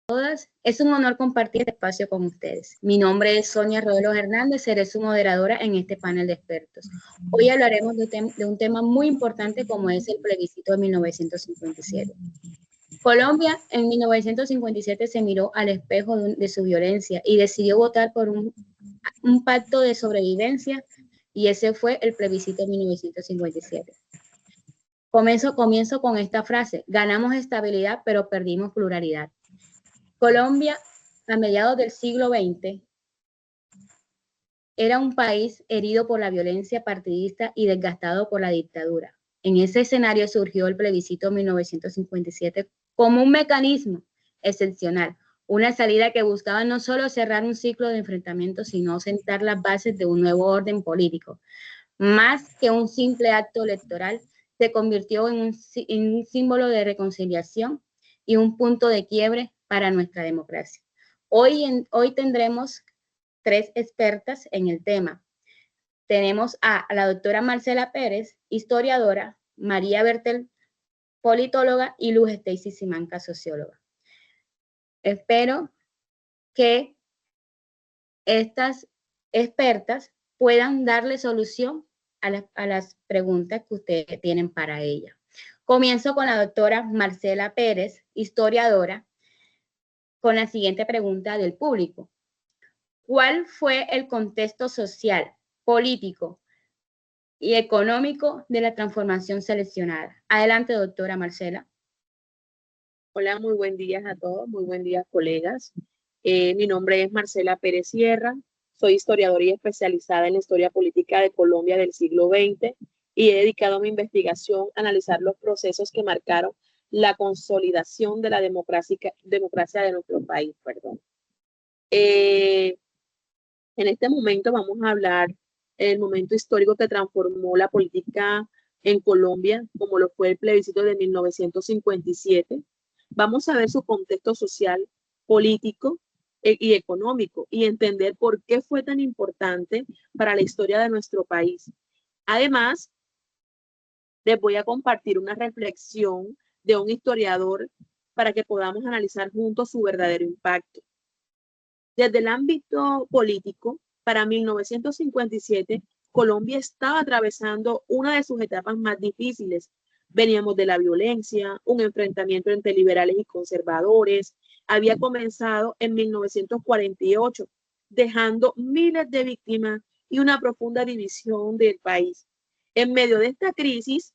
Es un honor compartir este espacio con ustedes. Mi nombre es Sonia Rodelos Hernández, seré su moderadora en este panel de expertos. Hoy hablaremos de un tema muy importante como es el plebiscito de 1957. Colombia en 1957 se miró al espejo de su violencia y decidió votar por un pacto de sobrevivencia, y ese fue el plebiscito de 1957. Comienzo con esta frase: ganamos estabilidad, pero perdimos pluralidad. Colombia, a mediados del siglo XX, era un país herido por la violencia partidista y desgastado por la dictadura. En ese escenario surgió el plebiscito 1957 como un mecanismo excepcional, una salida que buscaba no solo cerrar un ciclo de enfrentamientos, sino sentar las bases de un nuevo orden político. Más que un simple acto electoral, se convirtió en un símbolo de reconciliación y un punto de quiebre para nuestra democracia. Hoy tendremos tres expertas en el tema. Tenemos a la doctora Marcela Pérez, historiadora, María Bertel, politóloga, y Luz Stacy Simanca, socióloga. Espero que estas expertas puedan darle solución a las preguntas que ustedes tienen para ella. Comienzo con la doctora Marcela Pérez, historiadora, con la siguiente pregunta del público. ¿Cuál fue el contexto social, político y económico de la transformación seleccionada? Adelante, doctora Marcela. Hola, muy buen día a todos, muy buen día, colegas. Mi nombre es Marcela Pérez Sierra, soy historiadora y especializada en la historia política de Colombia del siglo XX y he dedicado mi investigación a analizar los procesos que marcaron la consolidación de la democracia de nuestro país. En este momento vamos a hablar del momento histórico que transformó la política en Colombia, como lo fue el plebiscito de 1957. Vamos a ver su contexto social, político y económico y entender por qué fue tan importante para la historia de nuestro país. Además, les voy a compartir una reflexión de un historiador para que podamos analizar juntos su verdadero impacto. Desde el ámbito político, para 1957, Colombia estaba atravesando una de sus etapas más difíciles. Veníamos de la violencia, un enfrentamiento entre liberales y conservadores. Había comenzado en 1948, dejando miles de víctimas y una profunda división del país. En medio de esta crisis,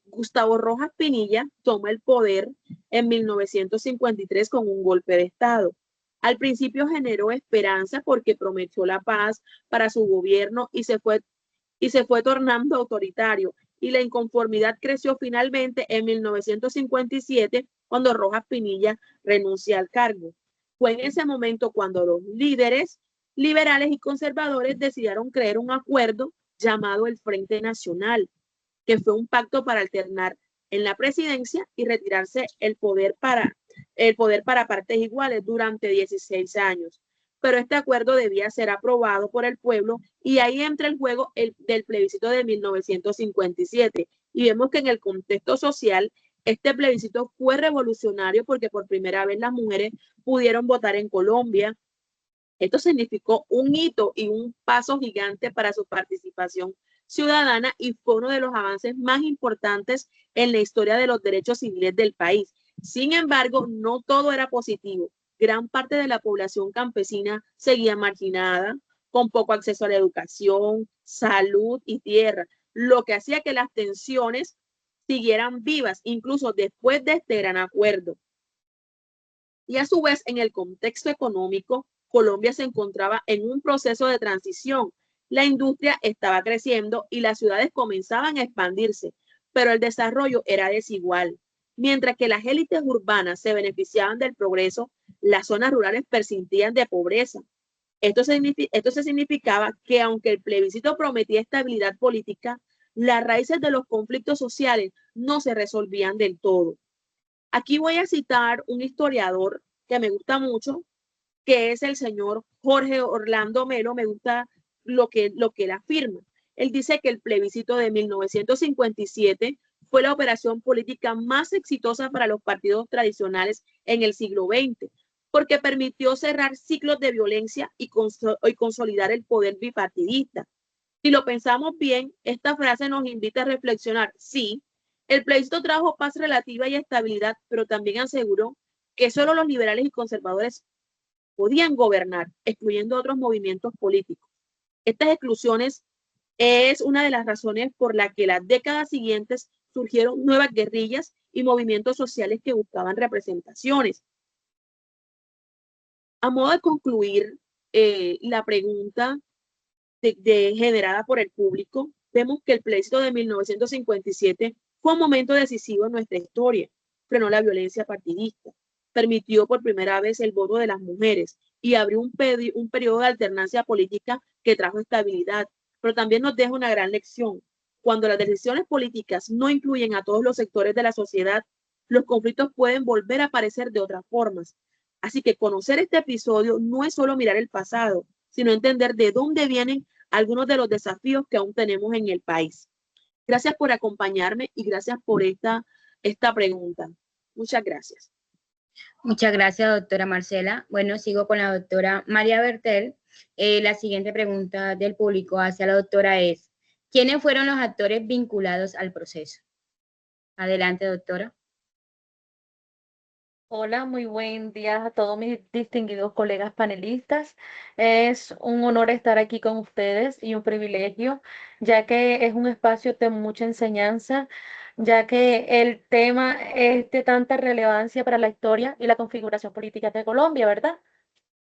Gustavo Rojas Pinilla toma el poder en 1953 con un golpe de Estado. Al principio generó esperanza porque prometió la paz para su gobierno y se fue tornando autoritario, y la inconformidad creció finalmente en 1957 cuando Rojas Pinilla renuncia al cargo. Fue en ese momento cuando los líderes liberales y conservadores decidieron crear un acuerdo llamado el Frente Nacional, que fue un pacto para alternar en la presidencia y retirarse el poder para partes iguales durante 16 años. Pero este acuerdo debía ser aprobado por el pueblo, y ahí entra el juego del plebiscito de 1957. Y vemos que en el contexto social, este plebiscito fue revolucionario porque por primera vez las mujeres pudieron votar en Colombia. Esto significó un hito y un paso gigante para su participación ciudadana y fue uno de los avances más importantes en la historia de los derechos civiles del país. Sin embargo, no todo era positivo. Gran parte de la población campesina seguía marginada, con poco acceso a la educación, salud y tierra, lo que hacía que las tensiones siguieran vivas, incluso después de este gran acuerdo. Y a su vez, en el contexto económico, Colombia se encontraba en un proceso de transición. La industria estaba creciendo y las ciudades comenzaban a expandirse, pero el desarrollo era desigual. Mientras que las élites urbanas se beneficiaban del progreso, las zonas rurales persistían de pobreza. Esto significaba que aunque el plebiscito prometía estabilidad política, las raíces de los conflictos sociales no se resolvían del todo. Aquí voy a citar un historiador que me gusta mucho, que es el señor Jorge Orlando Melo. Me gusta lo que él afirma. Él dice que el plebiscito de 1957 fue la operación política más exitosa para los partidos tradicionales en el siglo XX, porque permitió cerrar ciclos de violencia y consolidar el poder bipartidista. Si lo pensamos bien, esta frase nos invita a reflexionar. Sí, el plebiscito trajo paz relativa y estabilidad, pero también aseguró que solo los liberales y conservadores podían gobernar, excluyendo otros movimientos políticos. Estas exclusiones es una de las razones por las que las décadas siguientes surgieron nuevas guerrillas y movimientos sociales que buscaban representaciones. A modo de concluir la pregunta generada por el público, vemos que el plebiscito de 1957 fue un momento decisivo en nuestra historia. Frenó la violencia partidista, permitió por primera vez el voto de las mujeres y abrió un periodo de alternancia política que trajo estabilidad, pero también nos deja una gran lección. Cuando las decisiones políticas no incluyen a todos los sectores de la sociedad, los conflictos pueden volver a aparecer de otras formas. Así que conocer este episodio no es solo mirar el pasado, sino entender de dónde vienen algunos de los desafíos que aún tenemos en el país. Gracias por acompañarme y gracias por esta pregunta. Muchas gracias. Muchas gracias, doctora Marcela. Bueno, sigo con la doctora María Bertel. La siguiente pregunta del público hacia la doctora es, ¿quiénes fueron los actores vinculados al proceso? Adelante, doctora. Hola, muy buen día a todos mis distinguidos colegas panelistas. Es un honor estar aquí con ustedes y un privilegio, ya que es un espacio de mucha enseñanza, ya que el tema es de tanta relevancia para la historia y la configuración política de Colombia, ¿verdad?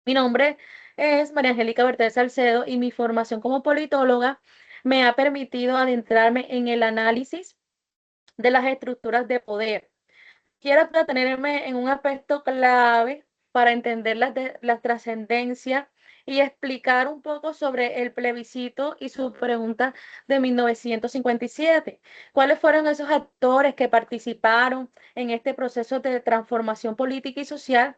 Mi nombre es María Angélica Bertel Salcedo y mi formación como politóloga me ha permitido adentrarme en el análisis de las estructuras de poder. Quiero detenerme en un aspecto clave para entender la trascendencia y explicar un poco sobre el plebiscito y su pregunta de 1957. ¿Cuáles fueron esos actores que participaron en este proceso de transformación política y social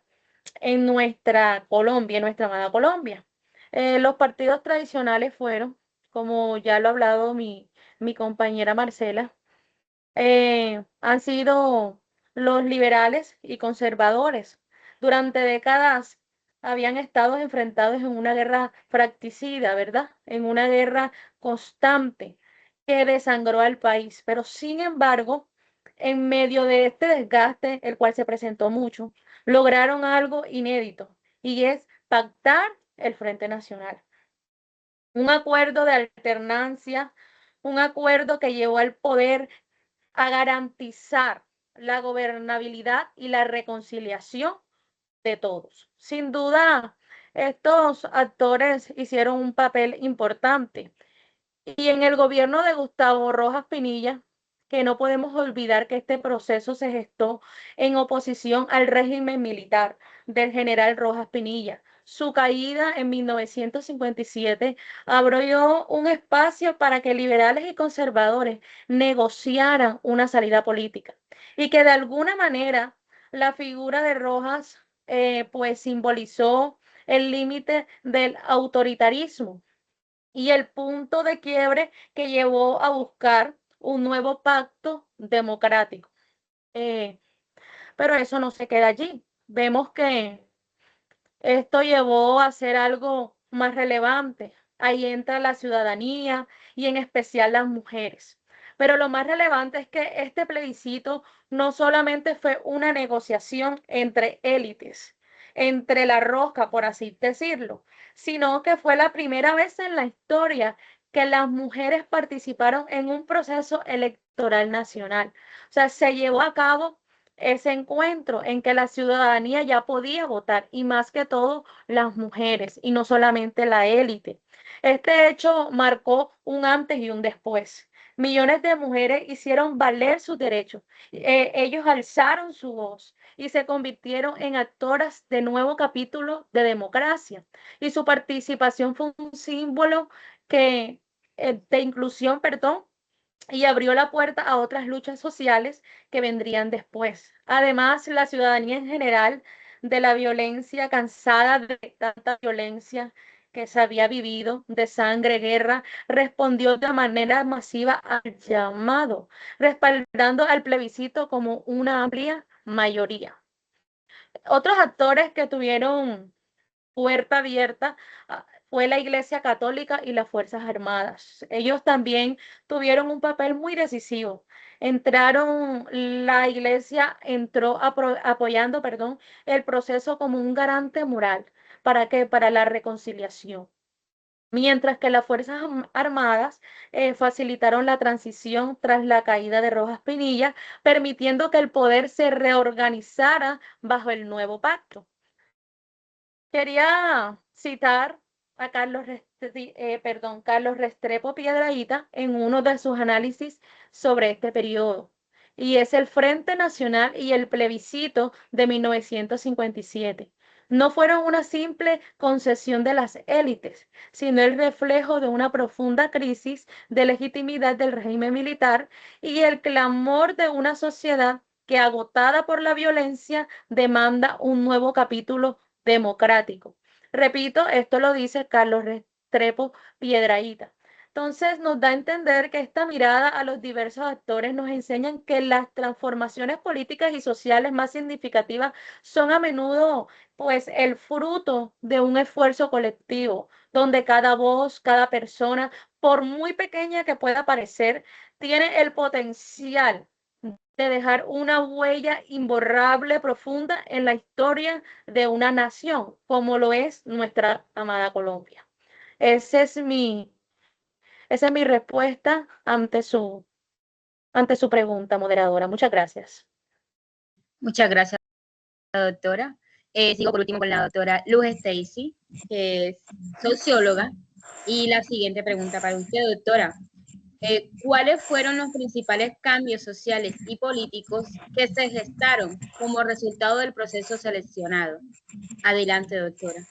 en nuestra Colombia, en nuestra amada Colombia? Los partidos tradicionales fueron, como ya lo ha hablado mi compañera Marcela, han sido los liberales y conservadores. Durante décadas habían estado enfrentados en una guerra fratricida, ¿verdad? En una guerra constante que desangró al país. Pero sin embargo, en medio de este desgaste, el cual se presentó mucho, lograron algo inédito y es pactar el Frente Nacional. Un acuerdo de alternancia, un acuerdo que llevó al poder a garantizar la gobernabilidad y la reconciliación de todos. Sin duda, estos actores hicieron un papel importante. Y en el gobierno de Gustavo Rojas Pinilla, que no podemos olvidar que este proceso se gestó en oposición al régimen militar del general Rojas Pinilla. Su caída en 1957 abrió un espacio para que liberales y conservadores negociaran una salida política y que de alguna manera la figura de Rojas pues simbolizó el límite del autoritarismo y el punto de quiebre que llevó a buscar un nuevo pacto democrático. Eh, pero eso no se queda allí. Vemos que esto llevó a hacer algo más relevante. Ahí entra la ciudadanía y en especial las mujeres. Pero lo más relevante es que este plebiscito no solamente fue una negociación entre élites, entre la rosca, por así decirlo, sino que fue la primera vez en la historia que las mujeres participaron en un proceso electoral nacional. O sea, se llevó a cabo ese encuentro en que la ciudadanía ya podía votar y más que todo las mujeres y no solamente la élite. Este hecho marcó un antes y un después. Millones de mujeres hicieron valer sus derechos. Ellos alzaron su voz y se convirtieron en actoras de nuevo capítulo de democracia. Y su participación fue un símbolo de inclusión, perdón, y abrió la puerta a otras luchas sociales que vendrían después. Además, la ciudadanía en general de la violencia, cansada de tanta violencia que se había vivido de sangre, guerra, respondió de manera masiva al llamado, respaldando al plebiscito como una amplia mayoría. Otros actores que tuvieron puerta abierta fue la Iglesia Católica y las Fuerzas Armadas. Ellos también tuvieron un papel muy decisivo. La Iglesia entró apoyando, el proceso como un garante moral. ¿Para qué? Para la reconciliación. Mientras que las Fuerzas Armadas facilitaron la transición tras la caída de Rojas Pinilla, permitiendo que el poder se reorganizara bajo el nuevo pacto. Quería citar a Carlos Restrepo Piedrahíta en uno de sus análisis sobre este periodo, y es el Frente Nacional y el plebiscito de 1957. No fueron una simple concesión de las élites, sino el reflejo de una profunda crisis de legitimidad del régimen militar y el clamor de una sociedad que, agotada por la violencia, demanda un nuevo capítulo democrático. Repito, esto lo dice Carlos Restrepo Piedrahíta. Entonces nos da a entender que esta mirada a los diversos actores nos enseñan que las transformaciones políticas y sociales más significativas son a menudo pues el fruto de un esfuerzo colectivo, donde cada voz, cada persona, por muy pequeña que pueda parecer, tiene el potencial de dejar una huella imborrable, profunda en la historia de una nación, como lo es nuestra amada Colombia. Esa es mi respuesta ante su pregunta, moderadora. Muchas gracias. Muchas gracias, doctora. Sigo por último con la doctora Luz Stacy, que es socióloga. Y la siguiente pregunta para usted, doctora. ¿Cuáles fueron los principales cambios sociales y políticos que se gestaron como resultado del proceso seleccionado? Adelante, doctora.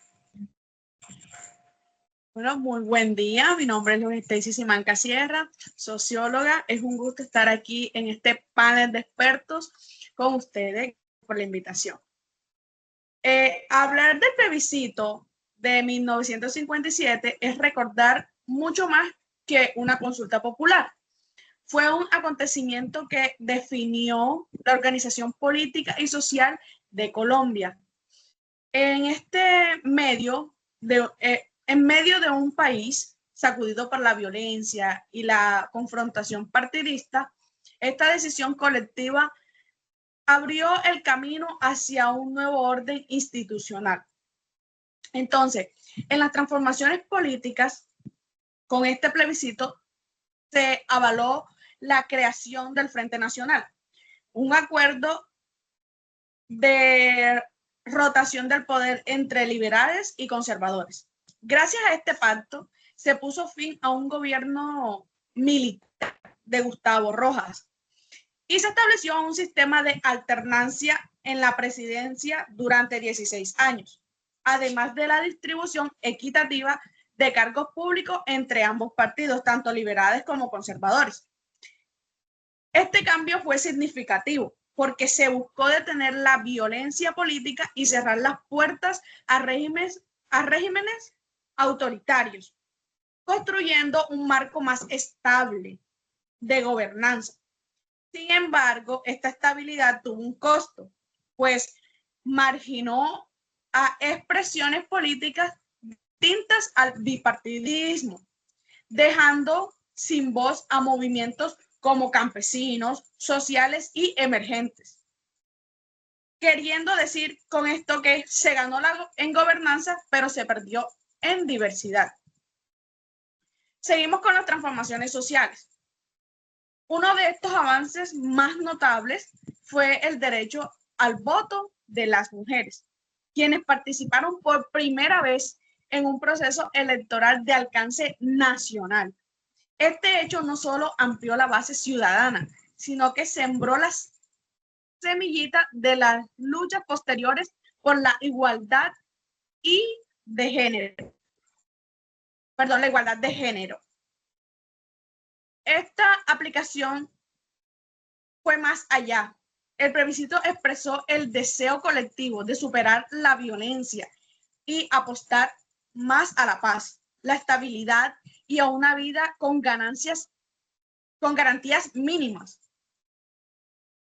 Bueno, muy buen día. Mi nombre es Luz Stacy Simanca Sierra, socióloga. Es un gusto estar aquí en este panel de expertos con ustedes por la invitación. Hablar del plebiscito de 1957 es recordar mucho más que una consulta popular. Fue un acontecimiento que definió la organización política y social de Colombia. En medio de un país sacudido por la violencia y la confrontación partidista, esta decisión colectiva abrió el camino hacia un nuevo orden institucional. Entonces, en las transformaciones políticas, con este plebiscito se avaló la creación del Frente Nacional, un acuerdo de rotación del poder entre liberales y conservadores. Gracias a este pacto se puso fin a un gobierno militar de Gustavo Rojas y se estableció un sistema de alternancia en la presidencia durante 16 años, además de la distribución equitativa de cargos públicos entre ambos partidos, tanto liberales como conservadores. Este cambio fue significativo porque se buscó detener la violencia política y cerrar las puertas a regímenes autoritarios, construyendo un marco más estable de gobernanza. Sin embargo, esta estabilidad tuvo un costo, pues marginó a expresiones políticas distintas al bipartidismo, dejando sin voz a movimientos como campesinos, sociales y emergentes. Queriendo decir con esto que se ganó en gobernanza, pero se perdió en diversidad. Seguimos con las transformaciones sociales. Uno de estos avances más notables fue el derecho al voto de las mujeres, quienes participaron por primera vez en un proceso electoral de alcance nacional. Este hecho no solo amplió la base ciudadana, sino que sembró las semillitas de las luchas posteriores por la igualdad de género. La igualdad de género. Esta aplicación fue más allá. El plebiscito expresó el deseo colectivo de superar la violencia y apostar más a la paz, la estabilidad y a una vida con garantías mínimas.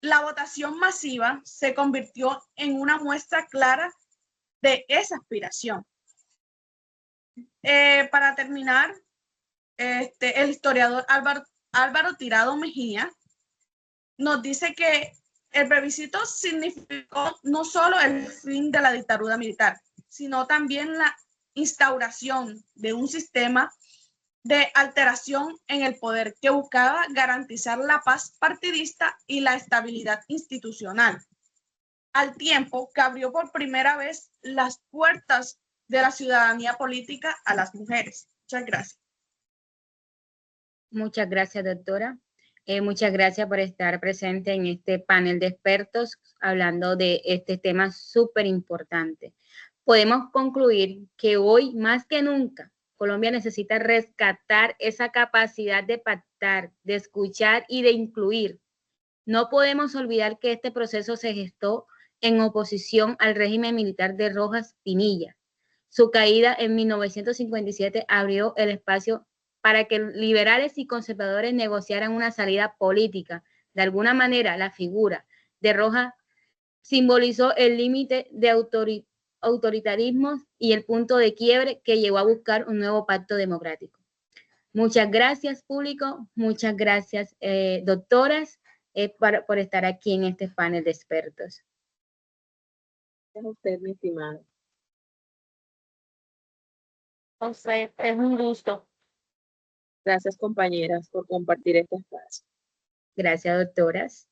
La votación masiva se convirtió en una muestra clara de esa aspiración. Para terminar, el historiador Álvaro Tirado Mejía nos dice que el plebiscito significó no solo el fin de la dictadura militar, sino también la instauración de un sistema de alteración en el poder que buscaba garantizar la paz partidista y la estabilidad institucional, al tiempo que abrió por primera vez las puertas de la ciudadanía política a las mujeres. Muchas gracias. Muchas gracias, doctora. Muchas gracias por estar presente en este panel de expertos hablando de este tema súper importante. Podemos concluir que hoy, más que nunca, Colombia necesita rescatar esa capacidad de pactar, de escuchar y de incluir. No podemos olvidar que este proceso se gestó en oposición al régimen militar de Rojas Pinilla. Su caída en 1957 abrió el espacio para que liberales y conservadores negociaran una salida política. De alguna manera, la figura de Rojas simbolizó el límite de autoritarismo y el punto de quiebre que llevó a buscar un nuevo pacto democrático. Muchas gracias, público. Muchas gracias, doctoras, por estar aquí en este panel de expertos. Gracias a usted, mi estimada. A usted, es un gusto. Gracias, compañeras, por compartir este espacio. Gracias, doctoras.